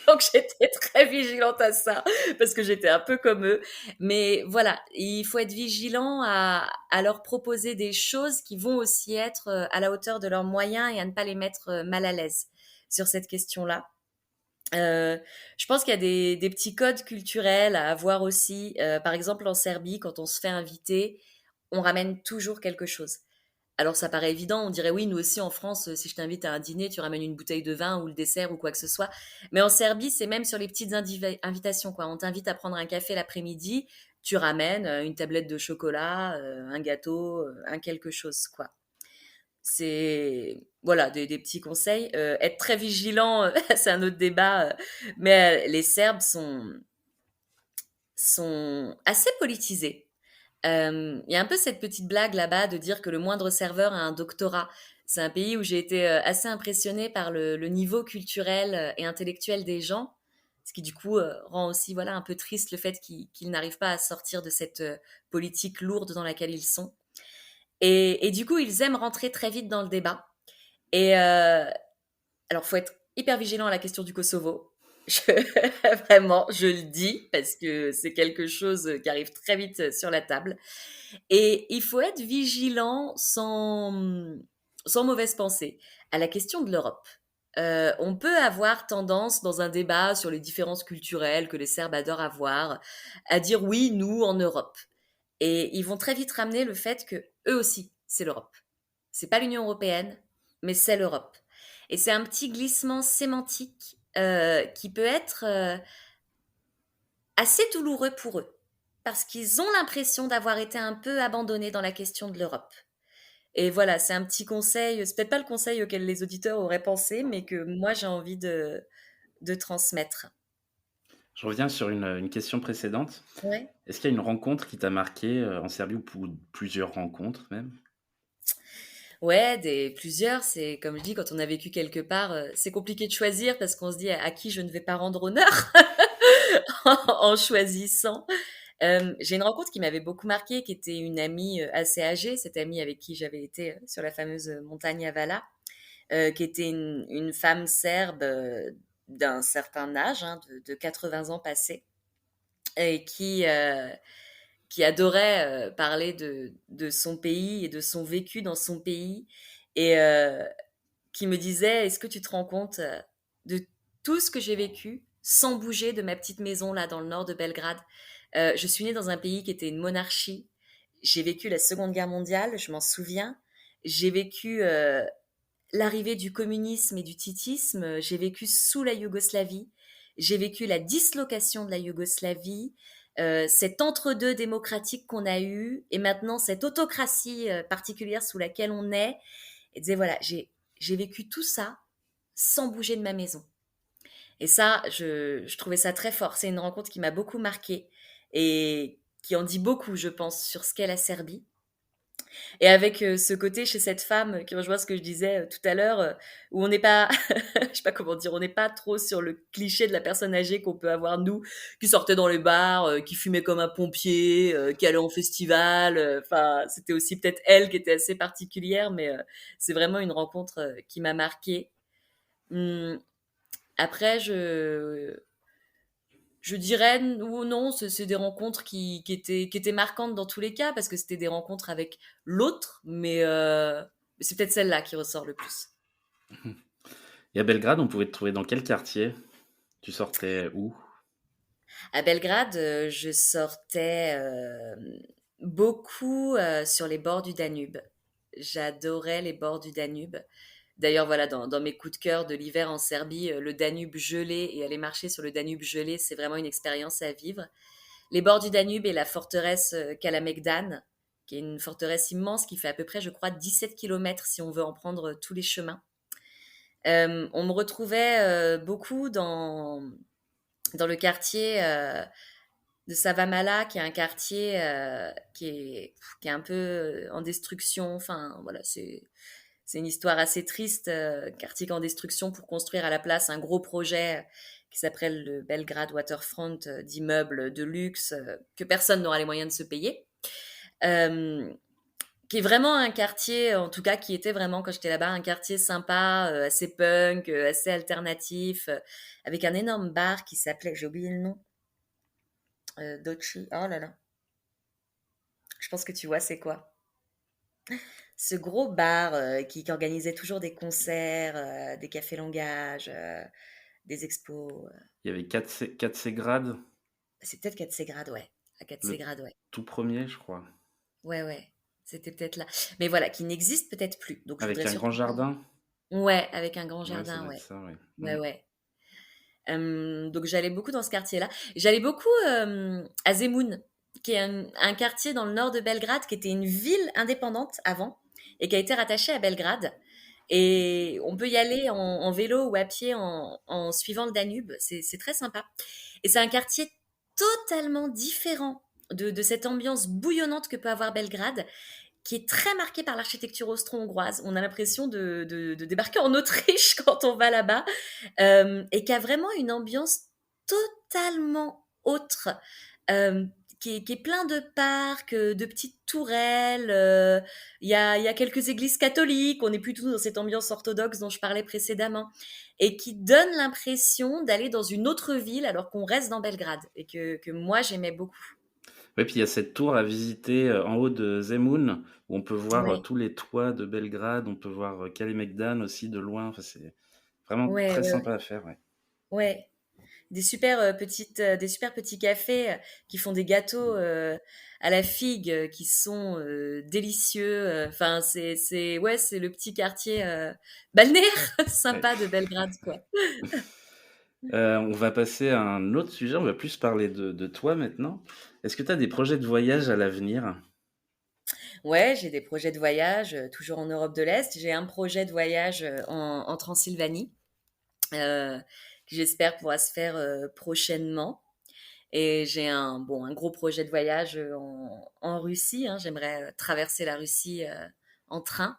S2: Donc, j'étais très vigilante à ça parce que j'étais un peu comme eux. Mais voilà, il faut être vigilant à leur proposer des choses qui vont aussi être à la hauteur de leurs moyens et à ne pas les mettre mal à l'aise sur cette question-là. Euh, je pense qu'il y a des petits codes culturels à avoir aussi. Par exemple, en Serbie, quand on se fait inviter, on ramène toujours quelque chose. Alors ça paraît évident, on dirait oui, nous aussi en France, si je t'invite à un dîner, tu ramènes une bouteille de vin ou le dessert ou quoi que ce soit. Mais en Serbie, c'est même sur les petites invitations, quoi. On t'invite à prendre un café l'après-midi, tu ramènes une tablette de chocolat, un gâteau, un quelque chose, quoi. C'est voilà des petits conseils. Être très vigilant, c'est un autre débat, mais les Serbes sont assez politisés. Il y a un peu cette petite blague là-bas de dire que le moindre serveur a un doctorat. C'est un pays où j'ai été assez impressionnée par le niveau culturel et intellectuel des gens, ce qui du coup rend aussi voilà un peu triste le fait qu'ils n'arrivent pas à sortir de cette politique lourde dans laquelle ils sont. Et du coup, ils aiment rentrer très vite dans le débat. Et alors, faut être hyper vigilant à la question du Kosovo. Vraiment, je le dis parce que c'est quelque chose qui arrive très vite sur la table. Et il faut être vigilant sans mauvaise pensée à la question de l'Europe. On peut avoir tendance dans un débat sur les différences culturelles que les Serbes adorent avoir à dire oui, nous en Europe. Et ils vont très vite ramener le fait que eux aussi, c'est l'Europe. C'est pas l'Union européenne, mais c'est l'Europe. Et c'est un petit glissement sémantique qui peut être assez douloureux pour eux, parce qu'ils ont l'impression d'avoir été un peu abandonnés dans la question de l'Europe. Et voilà, c'est un petit conseil, c'est peut-être pas le conseil auquel les auditeurs auraient pensé, mais que moi j'ai envie de transmettre.
S1: Je reviens sur une question précédente.
S2: Ouais.
S1: Est-ce qu'il y a une rencontre qui t'a marqué en Serbie ou plusieurs rencontres même?
S2: Ouais, plusieurs, c'est comme je dis, quand on a vécu quelque part, c'est compliqué de choisir parce qu'on se dit à qui je ne vais pas rendre honneur en choisissant. J'ai une rencontre qui m'avait beaucoup marquée, qui était une amie assez âgée, cette amie avec qui j'avais été sur la fameuse montagne Avala, qui était une femme serbe d'un certain âge, hein, de 80 ans passés, et qui adorait parler de son pays et de son vécu dans son pays, et qui me disait, est-ce que tu te rends compte de tout ce que j'ai vécu sans bouger de ma petite maison là dans le nord de Belgrade. Je suis née dans un pays qui était une monarchie. J'ai vécu la Seconde Guerre mondiale, je m'en souviens. J'ai vécu l'arrivée du communisme et du titisme, j'ai vécu sous la Yougoslavie, j'ai vécu la dislocation de la Yougoslavie, cet entre-deux démocratique qu'on a eu, et maintenant cette autocratie particulière sous laquelle on est. Et disait, voilà, j'ai vécu tout ça sans bouger de ma maison. Et ça, je trouvais ça très fort. C'est une rencontre qui m'a beaucoup marquée et qui en dit beaucoup, je pense, sur ce qu'est la Serbie. Et avec ce côté chez cette femme qui rejoint ce que je disais tout à l'heure, où on n'est pas, je sais pas comment dire, on n'est pas trop sur le cliché de la personne âgée qu'on peut avoir nous, qui sortait dans les bars, qui fumait comme un pompier, qui allait en festival. Enfin, c'était aussi peut-être elle qui était assez particulière, mais c'est vraiment une rencontre qui m'a marquée. Hum, Après, je dirais ou non, c'est des rencontres qui étaient marquantes dans tous les cas, parce que c'était des rencontres avec l'autre, mais c'est peut-être celle-là qui ressort le plus.
S1: Et à Belgrade, on pouvait te trouver dans quel quartier? Tu sortais où?
S2: À Belgrade, je sortais beaucoup sur les bords du Danube. J'adorais les bords du Danube. D'ailleurs, voilà, dans mes coups de cœur de l'hiver en Serbie, le Danube gelé et aller marcher sur le Danube gelé, c'est vraiment une expérience à vivre. Les bords du Danube et la forteresse Kalamegdan, qui est une forteresse immense qui fait à peu près, je crois, 17 kilomètres si on veut en prendre tous les chemins. On me retrouvait beaucoup dans le quartier de Savamala, qui est un quartier qui est un peu en destruction. Enfin, voilà, c'est une histoire assez triste, quartier en destruction pour construire à la place un gros projet qui s'appelle le Belgrade Waterfront, d'immeubles de luxe que personne n'aura les moyens de se payer. Euh, qui est vraiment un quartier, en tout cas qui était vraiment quand j'étais là-bas, un quartier sympa, assez punk, assez alternatif, avec un énorme bar qui s'appelait, j'ai oublié le nom, Dochi, oh là là, je pense que tu vois c'est quoi. Ce gros bar qui organisait toujours des concerts, des cafés langage, des expos.
S1: Il y avait 4C grades,
S2: C'est peut-être 4 grades, ouais. À 4
S1: le
S2: grades, ouais.
S1: tout premier, je crois.
S2: Ouais, ouais. C'était peut-être là. Mais voilà, qui n'existe peut-être plus. Donc je
S1: Avec
S2: voudrais
S1: un grand
S2: surtout pas.
S1: jardin?
S2: Ouais, avec un grand
S1: Ouais, ça
S2: jardin,
S1: doit être
S2: ouais.
S1: ça, ouais.
S2: Ouais, ouais. Donc j'allais beaucoup dans ce quartier-là. J'allais beaucoup à Zemun, qui est un quartier dans le nord de Belgrade, qui était une ville indépendante avant et qui a été rattachée à Belgrade. Et on peut y aller en vélo ou à pied en suivant le Danube. C'est très sympa. Et c'est un quartier totalement différent de cette ambiance bouillonnante que peut avoir Belgrade, qui est très marquée par l'architecture austro-hongroise. On a l'impression de débarquer en Autriche quand on va là-bas, et qui a vraiment une ambiance totalement autre, euh, qui est plein de parcs, de petites tourelles. Il y a quelques églises catholiques. On n'est plus tout dans cette ambiance orthodoxe dont je parlais précédemment, et qui donne l'impression d'aller dans une autre ville alors qu'on reste dans Belgrade, et que moi j'aimais beaucoup.
S1: Ouais, puis il y a cette tour à visiter en haut de Zemun, où on peut voir
S2: Ouais,
S1: tous les toits de Belgrade, on peut voir Kalemegdan aussi de loin. Enfin, c'est vraiment
S2: ouais,
S1: très
S2: ouais,
S1: sympa
S2: ouais.
S1: à faire. Ouais.
S2: Ouais. Des super petits cafés qui font des gâteaux à la figue qui sont délicieux. Enfin, ouais, c'est le petit quartier balnéaire
S1: Ouais.
S2: sympa de Belgrade, quoi.
S1: On va passer à un autre sujet, on va plus parler de toi maintenant. Est-ce que tu as des projets de voyage à l'avenir?
S2: Ouais, j'ai des projets de voyage, toujours en Europe de l'Est. J'ai un projet de voyage en Transylvanie, euh, qui j'espère pourra se faire prochainement. Et j'ai un gros projet de voyage en Russie, hein. J'aimerais traverser la Russie en train.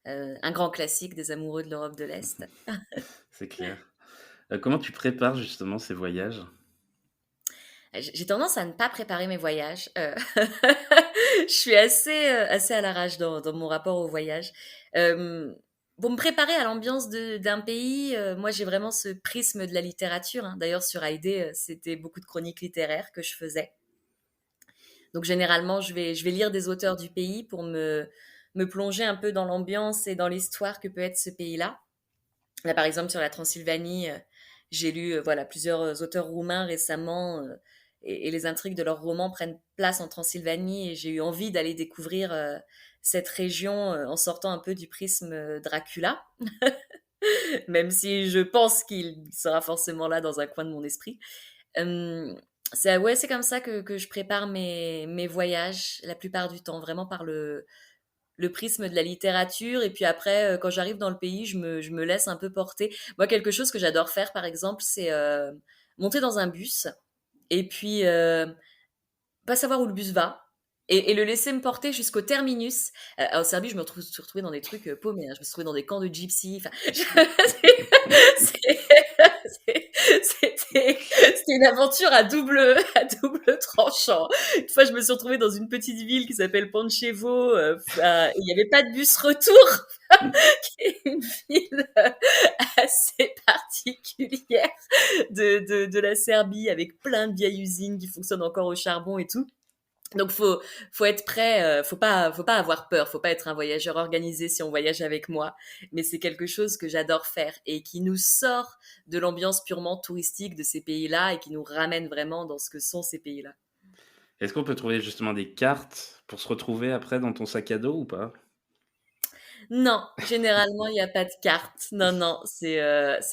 S2: Un grand classique des amoureux de l'Europe de l'Est.
S1: C'est clair. Comment tu prépares justement ces voyages?
S2: J'ai tendance à ne pas préparer mes voyages. Je suis assez à l'arrache dans mon rapport au voyage. Euh, pour me préparer à l'ambiance d'un pays, moi j'ai vraiment ce prisme de la littérature, hein. D'ailleurs sur Haïdé, c'était beaucoup de chroniques littéraires que je faisais. Donc généralement, je vais lire des auteurs du pays pour me plonger un peu dans l'ambiance et dans l'histoire que peut être ce pays-là. Là, par exemple, sur la Transylvanie, j'ai lu voilà, plusieurs auteurs roumains récemment, et les intrigues de leurs romans prennent place en Transylvanie et j'ai eu envie d'aller découvrir cette région en sortant un peu du prisme Dracula, même si je pense qu'il sera forcément là dans un coin de mon esprit. Euh, ouais, c'est comme ça que je prépare mes voyages la plupart du temps, vraiment par le prisme de la littérature. Et puis après, quand j'arrive dans le pays, je me laisse un peu porter. Moi, quelque chose que j'adore faire, par exemple, c'est monter dans un bus et puis pas savoir où le bus va. Et le laisser me porter jusqu'au terminus. En Serbie, suis retrouvée dans des trucs paumés, hein. Je me suis retrouvée dans des camps de gypsies. Enfin, c'est- c'était une aventure à double tranchant. Une fois, je me suis retrouvée dans une petite ville qui s'appelle Pančevo. Il n'y avait pas de bus retour. Qui est une ville assez particulière de la Serbie, avec plein de vieilles usines qui fonctionnent encore au charbon et tout. Donc faut être prêt, faut pas avoir peur, faut pas être un voyageur organisé si on voyage avec moi, mais c'est quelque chose que j'adore faire et qui nous sort de l'ambiance purement touristique de ces pays-là et qui nous ramène vraiment dans ce que sont ces pays-là.
S1: Est-ce qu'on peut trouver justement des cartes pour se retrouver après dans ton sac à dos ou pas?
S2: Non, généralement il y a pas de carte. Non, non, c'est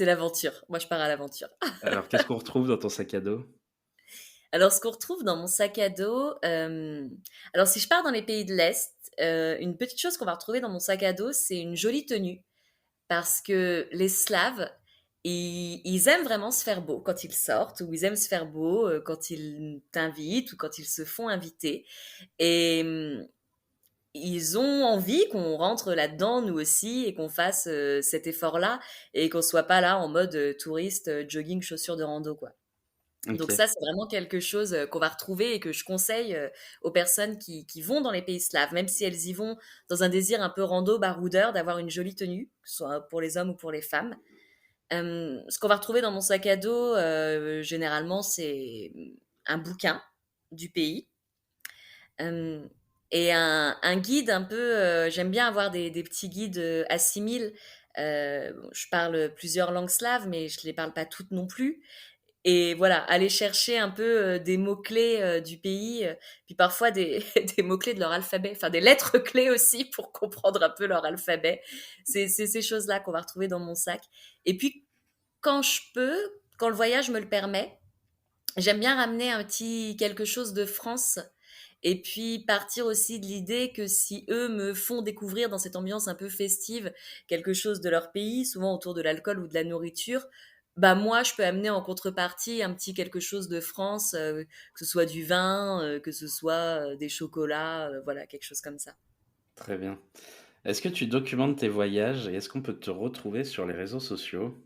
S2: l'aventure. Moi je pars à l'aventure.
S1: Alors, qu'est-ce qu'on retrouve dans ton sac à dos?
S2: Alors, ce qu'on retrouve dans mon sac à dos, alors si je pars dans les pays de l'Est, une petite chose qu'on va retrouver dans mon sac à dos, c'est une jolie tenue. Parce que les Slaves, ils aiment vraiment se faire beau quand ils sortent, ou ils aiment se faire beau quand ils t'invitent ou quand ils se font inviter. Et ils ont envie qu'on rentre là-dedans, nous aussi, et qu'on fasse cet effort-là, et qu'on soit pas là en mode touriste, jogging, chaussures de rando, quoi. Donc
S1: OK.
S2: ça, c'est vraiment quelque chose qu'on va retrouver et que je conseille aux personnes qui vont dans les pays slaves, même si elles y vont dans un désir un peu rando, baroudeur, d'avoir une jolie tenue, que ce soit pour les hommes ou pour les femmes. Ce qu'on va retrouver dans mon sac à dos, généralement, c'est un bouquin du pays euh, et un guide un peu. J'aime bien avoir des petits guides à 6000. Je parle plusieurs langues slaves, mais je ne les parle pas toutes non plus. Et voilà, aller chercher un peu des mots-clés du pays, puis parfois des mots-clés de leur alphabet, enfin des lettres clés aussi pour comprendre un peu leur alphabet. C'est ces choses-là qu'on va retrouver dans mon sac. Et puis, quand je peux, quand le voyage me le permet, j'aime bien ramener un petit quelque chose de France et puis partir aussi de l'idée que si eux me font découvrir dans cette ambiance un peu festive quelque chose de leur pays, souvent autour de l'alcool ou de la nourriture, bah moi je peux amener en contrepartie un petit quelque chose de France, que ce soit du vin, que ce soit des chocolats, voilà, quelque chose comme ça.
S1: Très bien. Est-ce que tu documentes tes voyages et est-ce qu'on peut te retrouver sur les réseaux sociaux?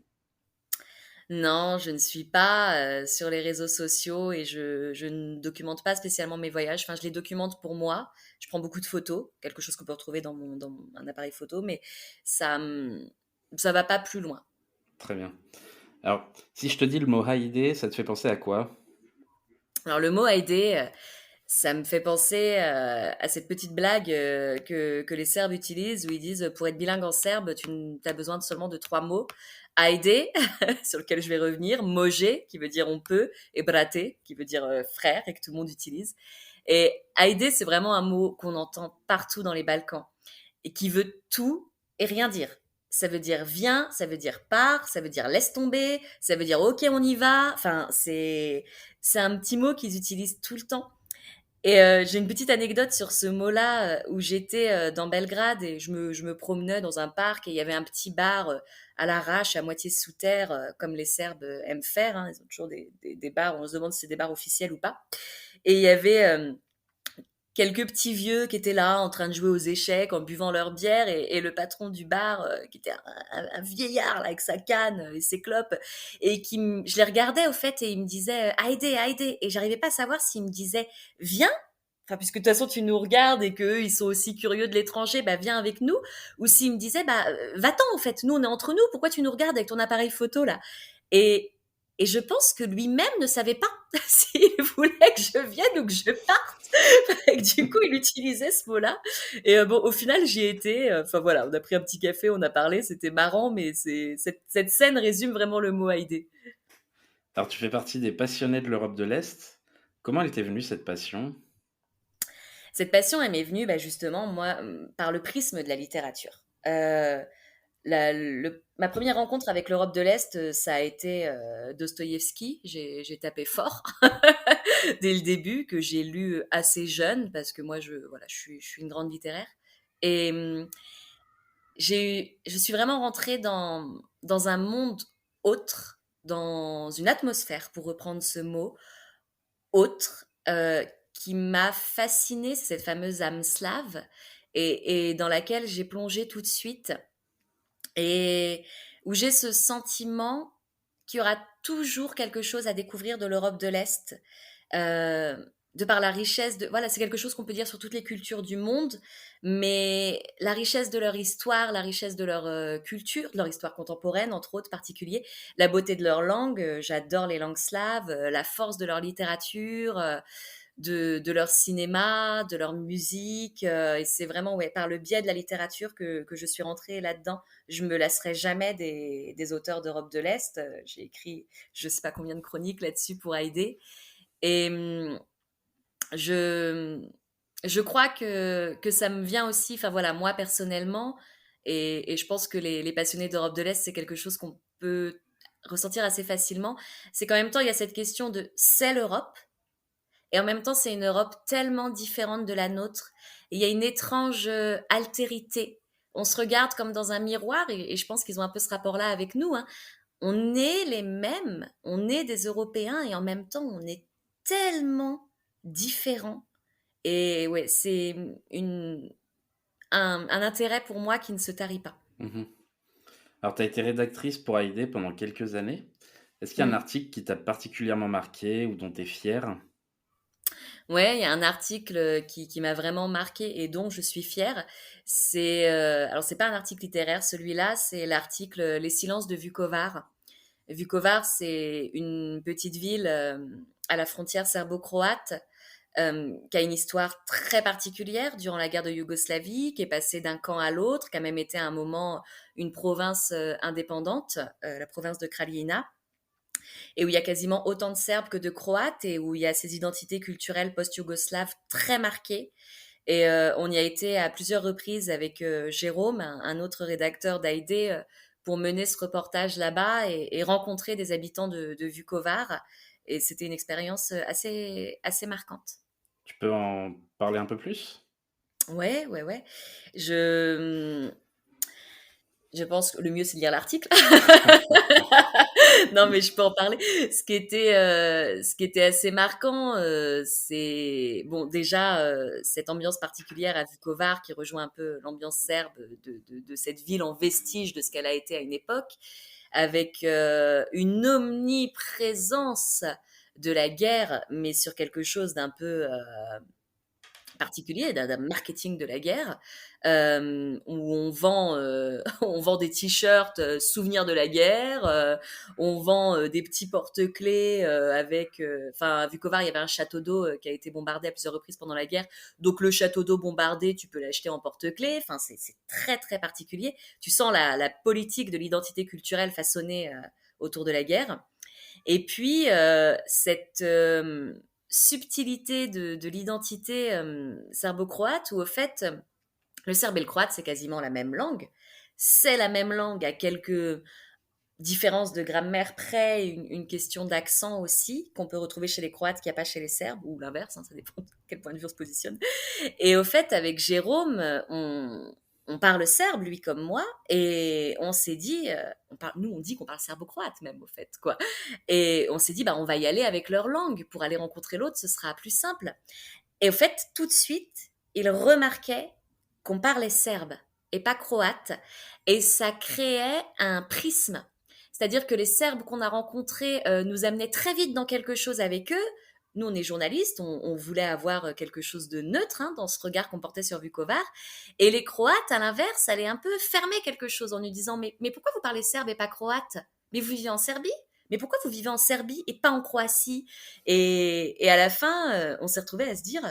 S2: Non, je ne suis pas sur les réseaux sociaux et je ne documente pas spécialement mes voyages. Enfin, je les documente pour moi. Je prends beaucoup de photos, quelque chose qu'on peut retrouver un appareil photo, mais ça, ça va pas plus loin.
S1: Très bien. Alors, si je te dis le mot Haïdé, ça te fait penser à quoi?
S2: Alors, le mot aider, ça me fait penser à cette petite blague que les Serbes utilisent où ils disent pour être bilingue en serbe, as besoin seulement de trois mots. Aider, sur lequel je vais revenir, moje, qui veut dire on peut, et brate, qui veut dire frère et que tout le monde utilise. Et aider, c'est vraiment un mot qu'on entend partout dans les Balkans et qui veut tout et rien dire. Ça veut dire viens, ça veut dire pars, ça veut dire laisse tomber, ça veut dire ok on y va. Enfin, c'est un petit mot qu'ils utilisent tout le temps. Et j'ai une petite anecdote sur ce mot-là où j'étais dans Belgrade et je me promenais dans un parc et il y avait un petit bar à l'arrache, à moitié sous terre, comme les Serbes aiment faire, hein. Ils ont toujours des bars, on se demande si c'est des bars officiels ou pas. Et il y avait quelques petits vieux qui étaient là en train de jouer aux échecs en buvant leur bière et le patron du bar qui était un vieillard là, avec sa canne et ses clopes et je les regardais au fait et il me disait Haïdé, Haïdé et j'arrivais pas à savoir s'il me disait viens, enfin puisque de toute façon tu nous regardes et qu'eux ils sont aussi curieux de l'étranger, bah viens avec nous, ou s'il me disait bah va-t'en en fait, nous on est entre nous, pourquoi tu nous regardes avec ton appareil photo là. Et et je pense que lui-même ne savait pas s'il voulait que je vienne ou que je parte. Et du coup, il utilisait ce mot-là. Et bon, au final, j'y étais. Enfin voilà, on a pris un petit café, on a parlé, c'était marrant, mais cette scène résume vraiment le mot Haïdé.
S1: Alors, tu fais partie des passionnés de l'Europe de l'Est. Comment elle t'est venue cette passion?
S2: Cette passion, elle m'est venue, bah, justement, moi, par le prisme de la littérature. Ma première rencontre avec l'Europe de l'Est, ça a été Dostoïevski. J'ai tapé fort dès le début, que j'ai lu assez jeune, parce que moi, voilà, je suis une grande littéraire. Et je suis vraiment rentrée dans un monde autre, dans une atmosphère, pour reprendre ce mot, autre, qui m'a fascinée, c'est cette fameuse âme slave, et dans laquelle j'ai plongé tout de suite, et où j'ai ce sentiment qu'il y aura toujours quelque chose à découvrir de l'Europe de l'Est, euh, de par la richesse de... Voilà, c'est quelque chose qu'on peut dire sur toutes les cultures du monde, mais la richesse de leur histoire, la richesse de leur culture, de leur histoire contemporaine, entre autres particuliers, la beauté de leur langue, j'adore les langues slaves, la force de leur littérature, de leur cinéma, de leur musique. Et c'est vraiment, ouais, par le biais de la littérature que je suis rentrée là-dedans. Je me lasserai jamais des auteurs d'Europe de l'Est. J'ai écrit je sais pas combien de chroniques là-dessus pour aider. Et je, je crois que ça me vient aussi, enfin voilà, moi personnellement, et je pense que les passionnés d'Europe de l'Est, c'est quelque chose qu'on peut ressentir assez facilement. C'est qu'en même temps, il y a cette question de c'est l'Europe, et en même temps, c'est une Europe tellement différente de la nôtre. Et il y a une étrange altérité. On se regarde comme dans un miroir, et je pense qu'ils ont un peu ce rapport-là avec nous, hein. On est les mêmes, on est des Européens, et en même temps, on est tellement différents. Et ouais, c'est un intérêt pour moi qui ne se tarit pas.
S1: Mhm. Alors, tu as été rédactrice pour AID pendant quelques années. Est-ce qu'il y a un
S2: Mm.
S1: article qui t'a particulièrement marqué ou dont tu es fière?
S2: Ouais, il y a un article qui m'a vraiment marqué et dont je suis fière. Alors c'est pas un article littéraire, celui-là, c'est l'article Les silences de Vukovar. Vukovar, c'est une petite ville à la frontière serbo-croate, qui a une histoire très particulière durant la guerre de Yougoslavie, qui est passée d'un camp à l'autre, qui a même été à un moment une province indépendante, la province de Krajina, et où il y a quasiment autant de Serbes que de Croates, et où il y a ces identités culturelles post-yougoslaves très marquées. Et on y a été à plusieurs reprises avec Jérôme, un autre rédacteur d'AID, pour mener ce reportage là-bas, et rencontrer des habitants de Vukovar. Et c'était une expérience assez marquante.
S1: Tu peux en parler un peu plus?
S2: Ouais, ouais, ouais. Je, je pense que le mieux, c'est de lire l'article. Non, mais je peux en parler. Ce qui était assez marquant, c'est bon, déjà cette ambiance particulière à Vukovar, qui rejoint un peu l'ambiance serbe de cette ville en vestige de ce qu'elle a été à une époque, avec une omniprésence de la guerre, mais sur quelque chose d'un peu particulier, d'un marketing de la guerre, où on vend, on vend des t-shirts souvenirs de la guerre, on vend des petits porte-clés avec... Enfin, à Vukovar, il y avait un château d'eau qui a été bombardé à plusieurs reprises pendant la guerre. Donc, le château d'eau bombardé, tu peux l'acheter en porte-clés. Enfin, c'est très, très particulier. Tu sens la politique de l'identité culturelle façonnée autour de la guerre. Et puis, cette subtilité de l'identité serbo-croate, où au fait, le serbe et le croate, c'est quasiment la même langue. C'est la même langue à quelques différences de grammaire près, une question d'accent aussi, qu'on peut retrouver chez les Croates, qu'il n'y a pas chez les Serbes, ou l'inverse, hein, ça dépend de quel point de vue on se positionne. Et au fait, avec Jérôme, on parle serbe, lui comme moi, et on s'est dit, nous on dit qu'on parle serbo-croate même, au fait, quoi. Et on s'est dit, bah, on va y aller avec leur langue, pour aller rencontrer l'autre, ce sera plus simple. Et au fait, tout de suite, il remarquait qu'on parlait serbe et pas croate, et ça créait un prisme. C'est-à-dire que les Serbes qu'on a rencontrés nous amenaient très vite dans quelque chose avec eux. Nous, on est journalistes, on voulait avoir quelque chose de neutre, hein, dans ce regard qu'on portait sur Vukovar. Et les Croates, à l'inverse, allaient un peu fermer quelque chose en nous disant, mais pourquoi vous parlez serbe et pas croate? Mais vous vivez en Serbie? Mais pourquoi vous vivez en Serbie et pas en Croatie? Et à la fin, on s'est retrouvés à se dire,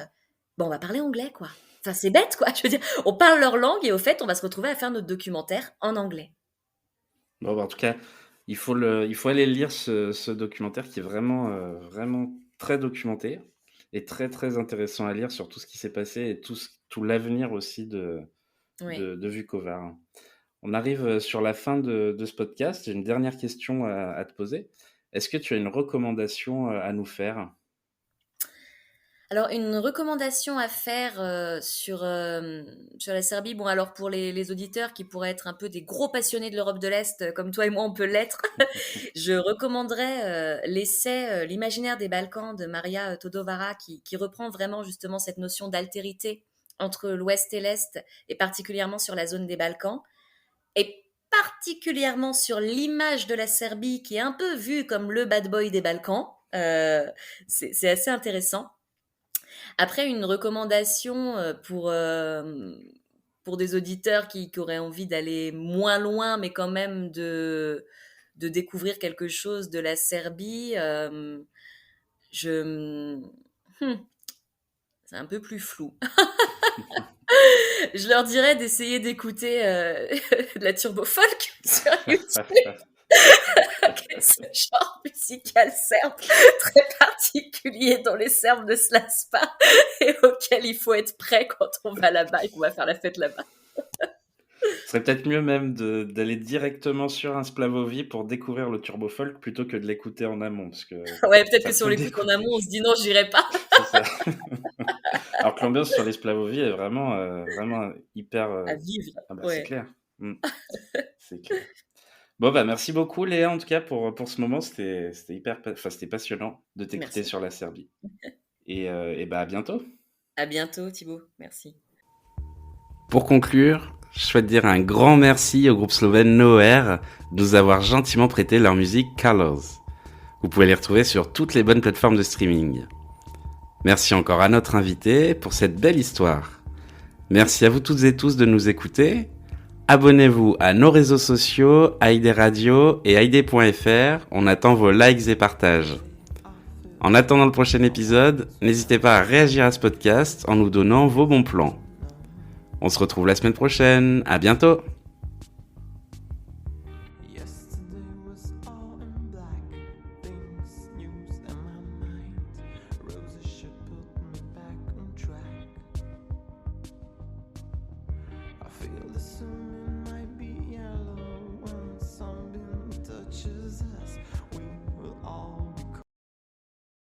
S2: bon, on va parler anglais, quoi. Enfin, c'est bête, quoi. Je veux dire, on parle leur langue, et au fait, on va se retrouver à faire notre documentaire en anglais.
S1: Bon, bah, en tout cas, il faut aller lire ce documentaire qui est vraiment, vraiment très documenté. est très, très intéressant à lire sur tout ce qui s'est passé et tout l'avenir aussi
S2: Oui.
S1: de Vukovar. On arrive sur la fin de ce podcast. J'ai une dernière question à te poser. Est-ce que tu as une recommandation à nous faire?
S2: Alors une recommandation à faire, sur la Serbie, bon alors pour les auditeurs qui pourraient être un peu des gros passionnés de l'Europe de l'Est, comme toi et moi on peut l'être, je recommanderais, l'essai, «L'imaginaire des Balkans» de Maria Todovara qui reprend vraiment justement cette notion d'altérité entre l'Ouest et l'Est et particulièrement sur la zone des Balkans et particulièrement sur l'image de la Serbie qui est un peu vue comme le bad boy des Balkans. C'est assez intéressant. Après, une recommandation pour des auditeurs qui auraient envie d'aller moins loin, mais quand même de découvrir quelque chose de la Serbie, je, hmm, c'est un peu plus flou. Je leur dirais d'essayer d'écouter de la turbo folk sur YouTube. Ce genre musical serbe très particulier dont les Serbes ne se lassent pas et auquel il faut être prêt quand on va là-bas et qu'on va faire la fête là-bas.
S1: Ce serait peut-être mieux même d'aller directement sur un Splavovi pour découvrir le turbo folk plutôt que de l'écouter en amont, parce que
S2: Ouais, peut-être
S1: ça
S2: que si on
S1: peut
S2: l'écoute en amont,
S1: découper.
S2: on se dit non, j'irai pas.
S1: C'est ça. Alors que l'ambiance sur les Splavovi est vraiment hyper.
S2: À vivre,
S1: Ah bah c'est
S2: ouais.
S1: clair. C'est clair. Bon bah merci beaucoup Léa en tout cas pour ce moment. C'était c'était passionnant de t'écouter
S2: Merci.
S1: sur la Serbie. Et bah à bientôt.
S2: À bientôt, Thibaut. Merci.
S1: Pour conclure, je souhaite dire un grand merci au groupe slovène Nowhere de nous avoir gentiment prêté leur musique Colors. Vous pouvez les retrouver sur toutes les bonnes plateformes de streaming. Merci encore à notre invité pour cette belle histoire. Merci à vous toutes et tous de nous écouter. Abonnez-vous à nos réseaux sociaux, AID Radio et AID.fr. On attend vos likes et partages. En attendant le prochain épisode, n'hésitez pas à réagir à ce podcast en nous donnant vos bons plans. On se retrouve la semaine prochaine. À bientôt!
S3: Touches us, we will all